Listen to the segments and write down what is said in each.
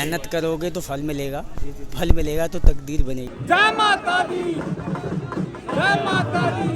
मेहनत करोगे तो फल मिलेगा, फल मिलेगा तो तकदीर बनेगी। जय माता दी, जय माता दी।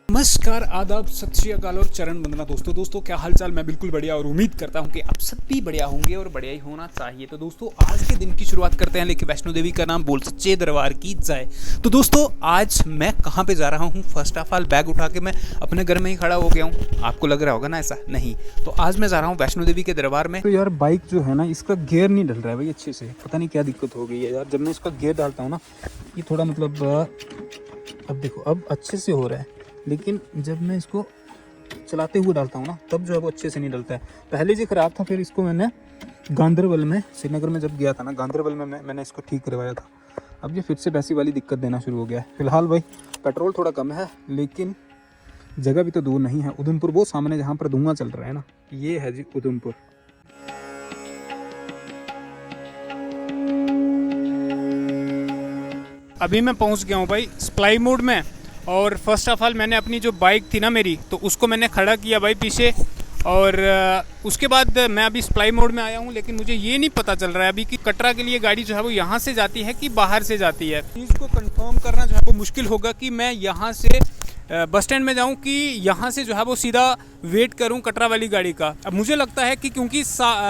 नमस्कार, आदाब, सत श्री अकाल और चरण वंदना दोस्तों क्या हालचाल। मैं बिल्कुल बढ़िया और उम्मीद करता हूं कि आप सब भी बढ़िया होंगे और बढ़िया ही होना चाहिए। तो दोस्तों आज के दिन की शुरुआत करते हैं लेकिन वैष्णो देवी का नाम बोल सच्चे दरबार की जय। तो दोस्तों आज मैं कहां पे जा रहा हूं? फर्स्ट ऑफ ऑल बैग उठा के मैं अपने घर में ही खड़ा हो गया हूं। आपको लग रहा होगा ना ऐसा नहीं, तो आज मैं जा रहा हूँ वैष्णो देवी के दरबार में। तो यार बाइक जो है ना, इसका गियर नहीं डल रहा है भाई अच्छे से, पता नहीं क्या दिक्कत हो गई है यार। जब मैं इसका गियर डालता हूँ ना, ये थोड़ा मतलब अब देखो अब अच्छे से हो रहा है, लेकिन जब मैं इसको चलाते हुए डालता हूँ ना तब जो है वो अच्छे से नहीं डलता है। पहले जो ख़राब था, फिर इसको मैंने गांधरबल में, श्रीनगर में जब गया था ना, गांधरबल में मैंने इसको ठीक करवाया था। अब ये फिर से वैसी वाली दिक्कत देना शुरू हो गया है। फिलहाल भाई पेट्रोल थोड़ा कम है, लेकिन जगह भी तो दूर नहीं है। उधमपुर वो सामने जहाँ पर धुआं चल रहा है ना, ये है जी उधमपुर। अभी मैं पहुंच गया हूं भाई स्प्लाई मोड में। और फर्स्ट ऑफ ऑल मैंने अपनी जो बाइक थी ना मेरी, तो उसको मैंने खड़ा किया भाई पीछे। और उसके बाद मैं अभी स्प्लाई मोड में आया हूं, लेकिन मुझे ये नहीं पता चल रहा है अभी कि कटरा के लिए गाड़ी जो है वो यहाँ से जाती है कि बाहर से जाती है। चीज़ को कंफर्म करना जो है वो मुश्किल होगा कि मैं यहाँ से बस स्टैंड में जाऊं कि यहाँ से जो है वो सीधा वेट करूं कटरा वाली गाड़ी का। अब मुझे लगता है कि क्योंकि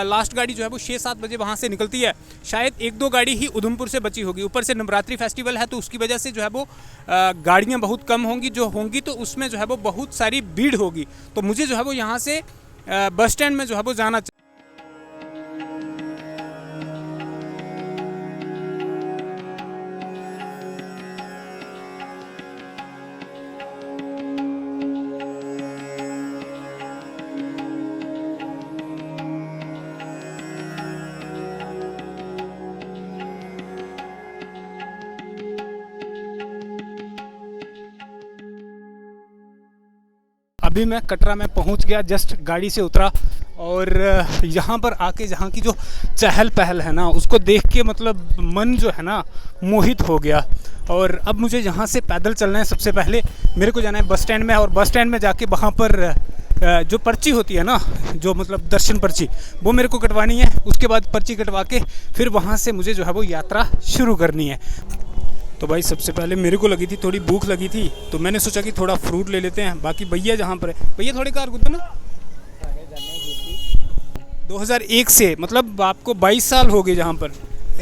लास्ट गाड़ी जो है वो 6-7 बजे वहाँ से निकलती है, शायद 1-2 गाड़ी ही उधमपुर से बची होगी। ऊपर से नवरात्रि फेस्टिवल है तो उसकी वजह से जो है वो गाड़ियाँ बहुत कम होंगी, जो होंगी तो उसमें जो है वो बहुत सारी भीड़ होगी। तो मुझे जो है वो यहाँ से बस स्टैंड में जो है वो जाना चाहिए। अभी मैं कटरा में पहुंच गया, जस्ट गाड़ी से उतरा और यहाँ पर आके जहाँ की जो चहल पहल है ना, उसको देख के मतलब मन जो है ना मोहित हो गया। और अब मुझे यहाँ से पैदल चलना है। सबसे पहले मेरे को जाना है बस स्टैंड में, और बस स्टैंड में जाके वहाँ पर जो पर्ची होती है ना, जो मतलब दर्शन पर्ची, वो मेरे को कटवानी है। उसके बाद पर्ची कटवा के फिर वहाँ से मुझे जो है वो यात्रा शुरू करनी है। तो भाई सबसे पहले मेरे को लगी थी, थोड़ी भूख लगी थी, तो मैंने सोचा कि थोड़ा फ्रूट ले लेते हैं। बाकी भैया जहाँ पर है, भैया थोड़ी कार गुद्दो ना। 2001 से मतलब आपको 22 साल हो गए जहाँ पर।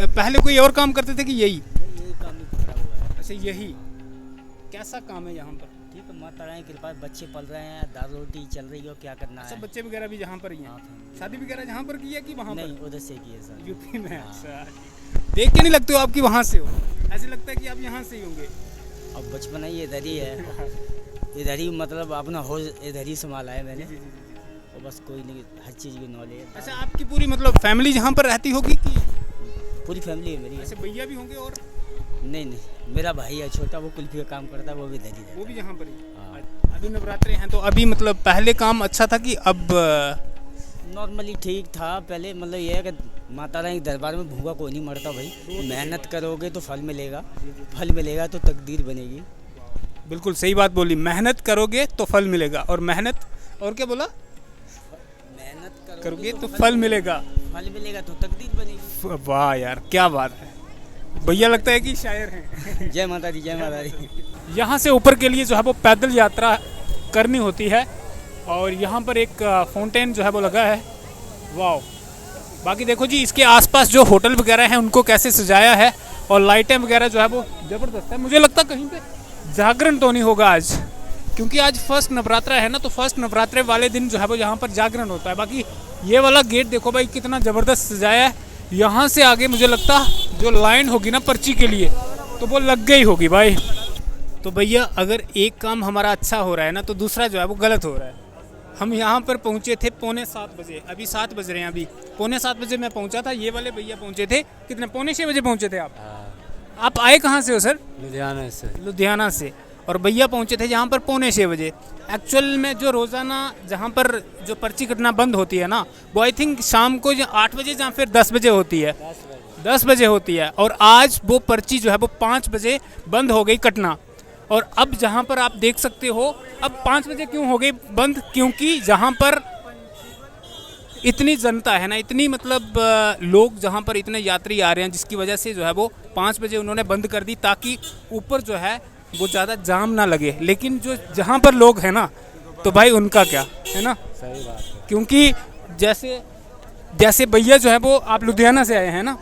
पहले कोई और काम करते थे कि यही काम ही पकड़ा हुआ है। अच्छा यही कैसा काम है यहाँ पर? ठीक है, माता रानी की कृपा, बच्चे पल रहे हैं, दाल रोटी चल रही है, क्या करना है। सब बच्चे वगैरह भी जहाँ पर ही हैं? शादी वगैरह जहाँ पर की है कि वहाँ पर? नहीं, उधर से की है सर, यूपी में। अच्छा, देख के नहीं लगते हो आपकी वहाँ से हो, ऐसे लगता है कि आप यहाँ से ही होंगे। अब बचपन ही इधर ही है, इधर ही मतलब अपना होश इधर ही संभाला है मैंने। तो बस कोई नहीं, हर चीज़ की नॉलेज। अच्छा, आपकी पूरी मतलब फैमिली जहाँ पर रहती होगी कि? पूरी फैमिली है मेरी। ऐसे भैया भी होंगे? और नहीं, मेरा भाई है छोटा, वो कुल्फी का काम करता है, वो भी इधर ही रहता है। वो भी यहाँ पर ही? हाँ। अभी नवरात्रे हैं तो अभी मतलब पहले काम अच्छा था कि अब? नॉर्मली ठीक था पहले। मतलब ये है कि माता रानी के दरबार में भूखा कोई नहीं मरता भाई। मेहनत करोगे तो फल मिलेगा, फल मिलेगा तो तकदीर बनेगी। बिल्कुल सही बात बोली, मेहनत करोगे तो फल मिलेगा। और मेहनत, और क्या बोला? मेहनत करोगे तो फल मिलेगा, फल मिलेगा तो तकदीर बनेगी। वाह यार क्या बात है, भैया लगता है कि शायर हैं। जय माता दी, जय माता दी। यहाँ से ऊपर के लिए जो है वो पैदल यात्रा करनी होती है। और यहाँ पर एक फाउंटेन जो है वो लगा है, वाह। बाकी देखो जी, इसके आसपास जो होटल वगैरह हैं उनको कैसे सजाया है, और लाइटें वगैरह जो है वो ज़बरदस्त है। मुझे लगता है कहीं पे जागरण तो नहीं होगा आज, क्योंकि आज फर्स्ट नवरात्रा है ना, तो फर्स्ट नवरात्रे वाले दिन जो है वो यहाँ पर जागरण होता है। बाकी ये वाला गेट देखो भाई कितना ज़बरदस्त सजाया है। यहाँ से आगे मुझे लगता जो लाइन होगी ना पर्ची के लिए, तो वो लग गई होगी भाई। तो भैया अगर एक काम हमारा अच्छा हो रहा है ना, तो दूसरा जो है वो गलत हो रहा है। हम यहाँ पर पहुँचे थे 6:45 बजे, अभी 7 बज रहे हैं। अभी 6:45 बजे मैं पहुँचा था, ये वाले भैया पहुँचे थे कितने, 5:45 बजे पहुँचे थे आप। आप आए कहाँ से हो सर? लुधियाना से। लुधियाना से। और भैया पहुंचे थे यहाँ पर 5:45 एक्चुअल में जो रोज़ाना जहाँ पर जो पर्ची कटना बंद होती है ना, वो आई थिंक शाम को 8 बजे या फिर 10 बजे होती है, 10 बजे होती है। और आज वो पर्ची जो है वो 5 बजे बंद हो गई कटना। और अब जहाँ पर आप देख सकते हो, अब 5 बजे क्यों हो गई बंद, क्योंकि जहाँ पर इतनी जनता है ना, इतनी मतलब लोग जहाँ पर इतने यात्री आ रहे हैं, जिसकी वजह से जो है वो 5 बजे उन्होंने बंद कर दी, ताकि ऊपर जो है वो ज़्यादा जाम ना लगे। लेकिन जो जहाँ पर लोग हैं ना, तो भाई उनका क्या है ना, सही बात है। क्योंकि जैसे भैया जो है वो आप लुधियाना से आए हैं ना,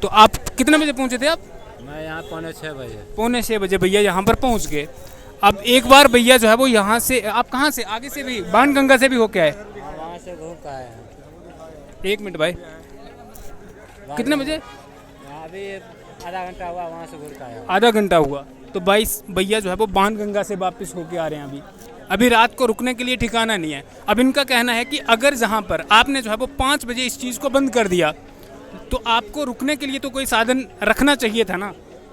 तो आप कितने बजे पहुँचे थे आप? मैं यहाँ 5:45 बजे। 5:45 बजे भैया यहाँ पर पहुँच गए। अब एक बार भैया जो है वो यहाँ से, आप कहाँ से, आगे से भी बाणगंगा से भी होके आए? वहाँ से घूम के आए हैं। 1 मिनट भाई, कितने बजे? अभी आधा घंटा हुआ, वहाँ से घूम के आया। आधा घंटा हुआ। तो भाई भैया जो है वो बाणगंगा से वापस होके आ रहे हैं। अभी रात को रुकने के लिए ठिकाना नहीं है। अब इनका कहना है कि अगर जहाँ पर आपने जो है वो 5 बजे इस चीज़ को बंद कर दिया, तो आपको रुकने के लिए तो कोई साधन रखना चाहिए था ना।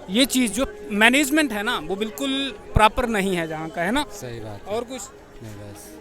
ये चीज़ जो मैनेजमेंट है ना, वो बिल्कुल प्रॉपर नहीं है जहाँ का, है ना। सही बात और कुछ नहीं, बस।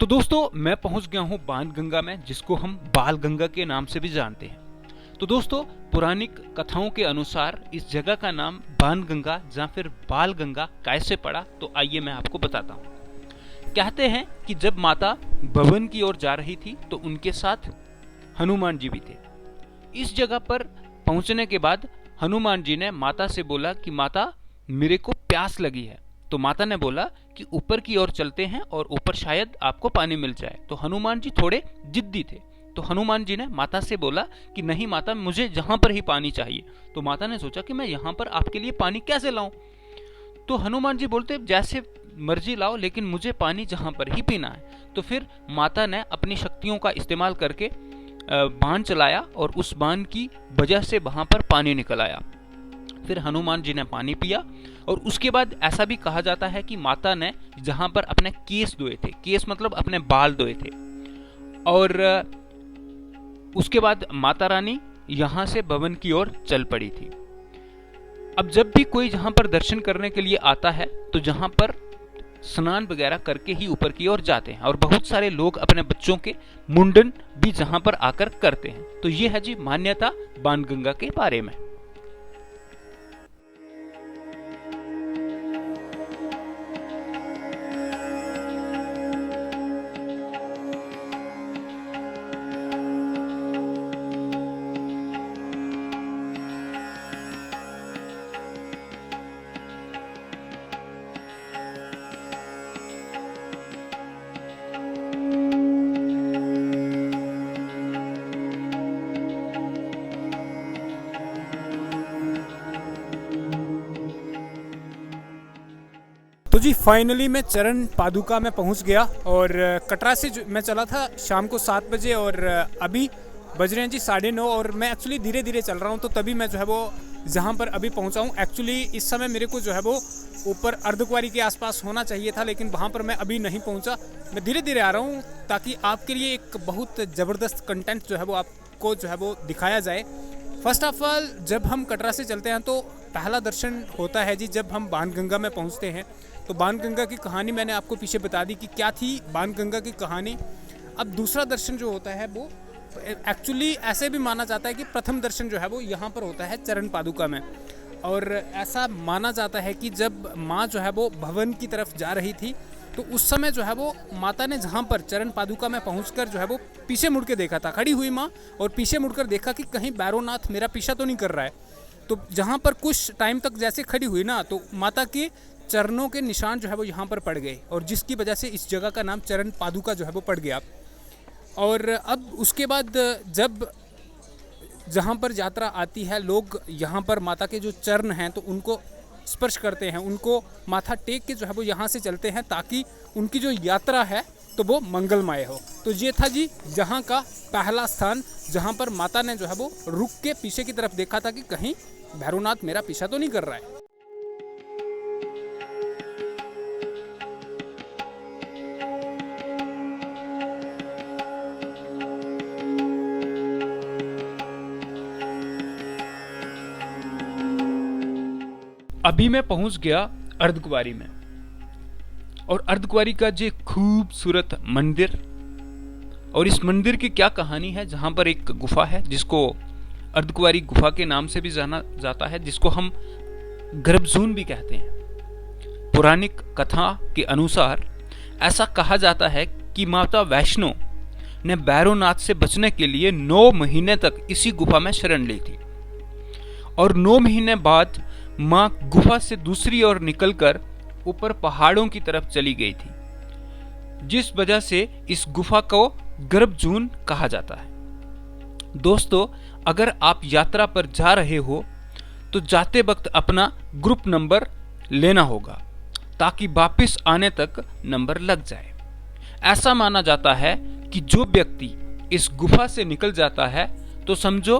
तो दोस्तों मैं पहुंच गया हूं बाणगंगा में, जिसको हम बाल गंगा के नाम से भी जानते हैं। तो दोस्तों पौराणिक कथाओं के अनुसार इस जगह का नाम बाणगंगा या फिर बाल गंगा कैसे पड़ा, तो आइए मैं आपको बताता हूं। कहते हैं कि जब माता भवन की ओर जा रही थी तो उनके साथ हनुमान जी भी थे। इस जगह पर पहुंचने के बाद हनुमान जी ने माता से बोला कि माता मेरे को प्यास लगी है। तो माता ने बोला कि ऊपर की ओर चलते हैं और ऊपर शायद आपको पानी मिल जाए। तो हनुमान जी थोड़े जिद्दी थे, तो हनुमान जी ने माता से बोला कि नहीं माता, मुझे जहां पर ही पानी चाहिए। तो माता ने सोचा कि मैं यहां पर आपके लिए पानी कैसे लाऊं। तो हनुमान जी बोलते जैसे मर्जी लाओ, लेकिन मुझे पानी जहां पर ही पीना है। तो फिर माता ने अपनी शक्तियों का इस्तेमाल करके बाण चलाया और उस बाण की वजह से वहां पर पानी निकल आया। फिर हनुमान जी ने पानी पिया और उसके बाद ऐसा भी कहा जाता है कि माता ने जहां पर अपने केस धोए थे, केस मतलब अपने बाल धोए थे, और उसके बाद माता रानी यहां से भवन की ओर चल पड़ी थी। अब जब भी कोई जहां पर दर्शन करने के लिए आता है तो जहां पर स्नान वगैरह करके ही ऊपर की ओर जाते हैं, और बहुत सारे लोग अपने बच्चों के मुंडन भी जहां पर आकर करते हैं। तो ये है जी मान्यता बाणगंगा के बारे में। तो जी फाइनली मैं चरण पादुका में पहुंच गया। और कटरा से मैं चला था शाम को 7 बजे और अभी बज रहे हैं जी 9:30। और मैं एक्चुअली धीरे धीरे चल रहा हूं, तो तभी मैं जो है वो जहां पर अभी पहुंचा हूं। एक्चुअली इस समय मेरे को जो है वो ऊपर अर्धकुंवारी के आसपास होना चाहिए था, लेकिन वहां पर मैं अभी नहीं पहुंचा। मैं धीरे धीरे आ रहा हूं ताकि आपके लिए एक बहुत ज़बरदस्त कंटेंट जो है वो आपको जो है वो दिखाया जाए। फर्स्ट ऑफ ऑल जब हम कटरा से चलते हैं तो पहला दर्शन होता है जी जब हम बाणगंगा में पहुंचते हैं। तो बाणगंगा की कहानी मैंने आपको पीछे बता दी कि क्या थी बाणगंगा की कहानी। अब दूसरा दर्शन जो होता है वो एक्चुअली ऐसे भी माना जाता है कि प्रथम दर्शन जो है वो यहाँ पर होता है चरण पादुका में। और ऐसा माना जाता है कि जब माँ जो है वो भवन की तरफ जा रही थी तो उस समय जो है वो माता ने जहाँ पर चरण पादुका में पहुँचकर जो है वो पीछे मुड़ के देखा था। खड़ी हुई माँ और पीछे मुड़कर देखा कि कहीं भैरवनाथ मेरा पीछा तो नहीं कर रहा है। तो जहाँ पर कुछ टाइम तक जैसे खड़ी हुई ना, तो माता के चरणों के निशान जो है वो यहाँ पर पड़ गए, और जिसकी वजह से इस जगह का नाम चरण पादुका जो है वो पड़ गया। और अब उसके बाद जब जहाँ पर यात्रा आती है, लोग यहाँ पर माता के जो चरण हैं तो उनको स्पर्श करते हैं, उनको माथा टेक के जो है वो यहाँ से चलते हैं ताकि उनकी जो यात्रा है तो वो मंगलमय हो। तो ये था जी यहाँ का पहला स्थान, जहाँ पर माता ने जो है वो रुक के पीछे की तरफ देखा था कि कहीं भैरवनाथ मेरा पीछा तो नहीं कर रहा है। अभी मैं पहुंच गया अर्धकुंवारी में, और अर्धकुंवारी का जो खूबसूरत मंदिर, और इस मंदिर की क्या कहानी है, जहां पर एक गुफा है जिसको अर्धकुंवारी गुफा के नाम से भी जाना जाता है, जिसको हम गर्भजून भी कहते हैं। पौराणिक कथा के अनुसार ऐसा कहा जाता है कि माता वैष्णो ने भैरवनाथ से बचने के लिए 9 महीने तक इसी गुफा में शरण ली थी, और 9 महीने बाद मां गुफा से दूसरी ओर निकलकर ऊपर पहाड़ों की तरफ चली गई थी, जिस वजह से इस गुफा को गर्भजून कहा जाता है। दोस्तों, अगर आप यात्रा पर जा रहे हो तो जाते वक्त अपना ग्रुप नंबर लेना होगा ताकि वापस आने तक नंबर लग जाए। ऐसा माना जाता है कि जो व्यक्ति इस गुफा से निकल जाता है तो समझो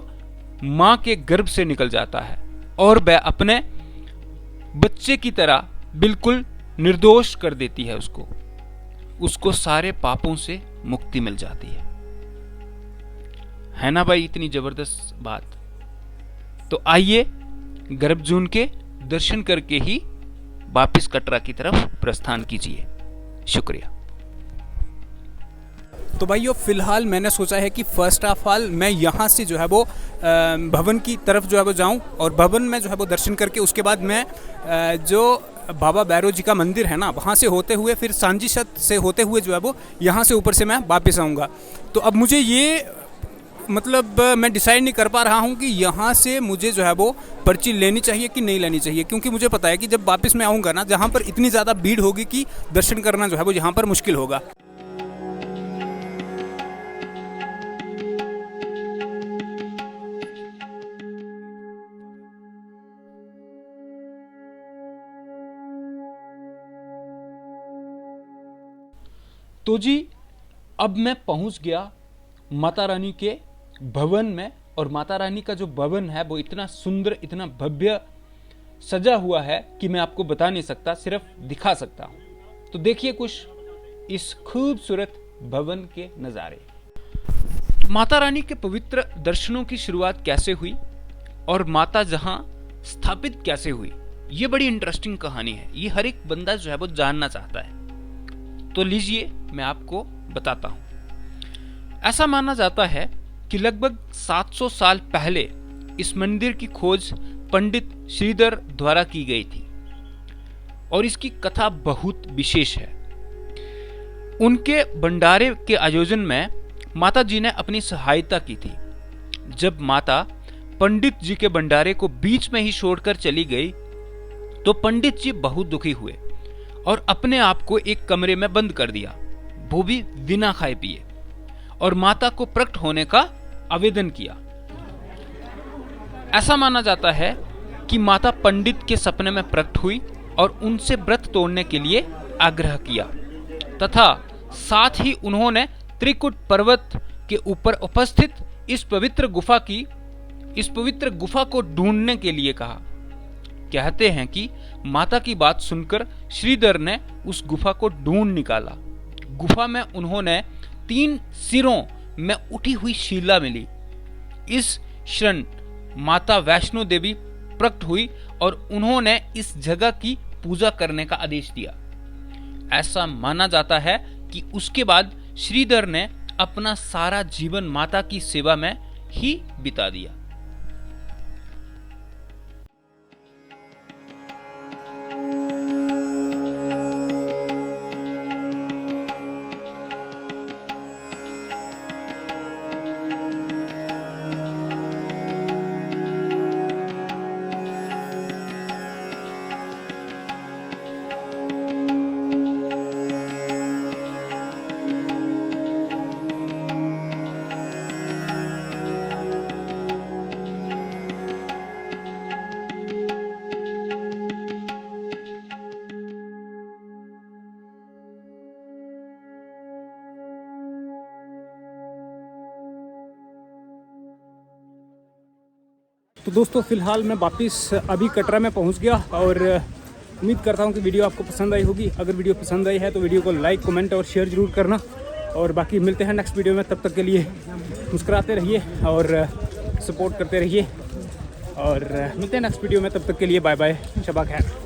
मां के गर्भ से निकल जाता है, और वह अपने बच्चे की तरह बिल्कुल निर्दोष कर देती है उसको सारे पापों से मुक्ति मिल जाती है ना भाई? इतनी जबरदस्त बात। तो आइए गर्भजून के दर्शन करके ही वापस कटरा की तरफ प्रस्थान कीजिए। शुक्रिया। तो भाइयों, फिलहाल मैंने सोचा है कि फर्स्ट ऑफ ऑल मैं यहाँ से जो है वो भवन की तरफ जो है वो जाऊँ, और भवन में जो है वो दर्शन करके उसके बाद मैं जो बाबा भैरव जी का मंदिर है ना, वहाँ से होते हुए फिर सांझी छत से होते हुए जो है वो यहाँ से ऊपर से मैं वापस आऊँगा। तो अब मुझे ये मतलब मैं डिसाइड नहीं कर पा रहा हूँ कि यहाँ से मुझे जो है वो पर्ची लेनी चाहिए कि नहीं लेनी चाहिए, क्योंकि मुझे पता है कि जब वापस मैं आऊँगा ना, जहाँ पर इतनी ज़्यादा भीड़ होगी कि दर्शन करना जो है वो यहाँ पर मुश्किल होगा। तो जी अब मैं पहुंच गया माता रानी के भवन में, और माता रानी का जो भवन है वो इतना सुंदर, इतना भव्य सजा हुआ है कि मैं आपको बता नहीं सकता, सिर्फ दिखा सकता हूं। तो देखिए कुछ इस खूबसूरत भवन के नज़ारे। माता रानी के पवित्र दर्शनों की शुरुआत कैसे हुई और माता जहां स्थापित कैसे हुई, ये बड़ी इंटरेस्टिंग कहानी है। ये हर एक बंदा जो है वो जानना चाहता है। तो लीजिए मैं आपको बताता हूं। ऐसा माना जाता है कि लगभग 700 साल पहले इस मंदिर की खोज पंडित श्रीधर द्वारा की गई थी, और इसकी कथा बहुत विशेष है। उनके भंडारे के आयोजन में माता जी ने अपनी सहायता की थी। जब माता पंडित जी के भंडारे को बीच में ही छोड़कर चली गई तो पंडित जी बहुत दुखी हुए और अपने आप को एक कमरे में बंद कर दिया, वो भी बिना खाए पिए, और माता को प्रकट होने का आवेदन किया। ऐसा माना जाता है कि माता पंडित के सपने में प्रकट हुई और उनसे व्रत तोड़ने के लिए आग्रह किया, तथा साथ ही उन्होंने त्रिकुट पर्वत के ऊपर उपस्थित इस पवित्र गुफा को ढूंढने के लिए कहा। कहते हैं कि माता की बात सुनकर श्रीधर ने उस गुफा को ढूंढ निकाला। गुफा में उन्होंने 3 सिरों में उठी हुई शिला मिली। इस क्षण माता वैष्णो देवी प्रकट हुई और उन्होंने इस जगह की पूजा करने का आदेश दिया। ऐसा माना जाता है कि उसके बाद श्रीधर ने अपना सारा जीवन माता की सेवा में ही बिता दिया। तो दोस्तों फ़िलहाल मैं वापस अभी कटरा में पहुंच गया और उम्मीद करता हूं कि वीडियो आपको पसंद आई होगी। अगर वीडियो पसंद आई है तो वीडियो को लाइक, कमेंट और शेयर ज़रूर करना। और बाकी मिलते हैं नेक्स्ट वीडियो में, तब तक के लिए मुस्कुराते रहिए और सपोर्ट करते रहिए और मिलते हैं नेक्स्ट वीडियो में, तब तक के लिए बाय बाय, शबा खैर।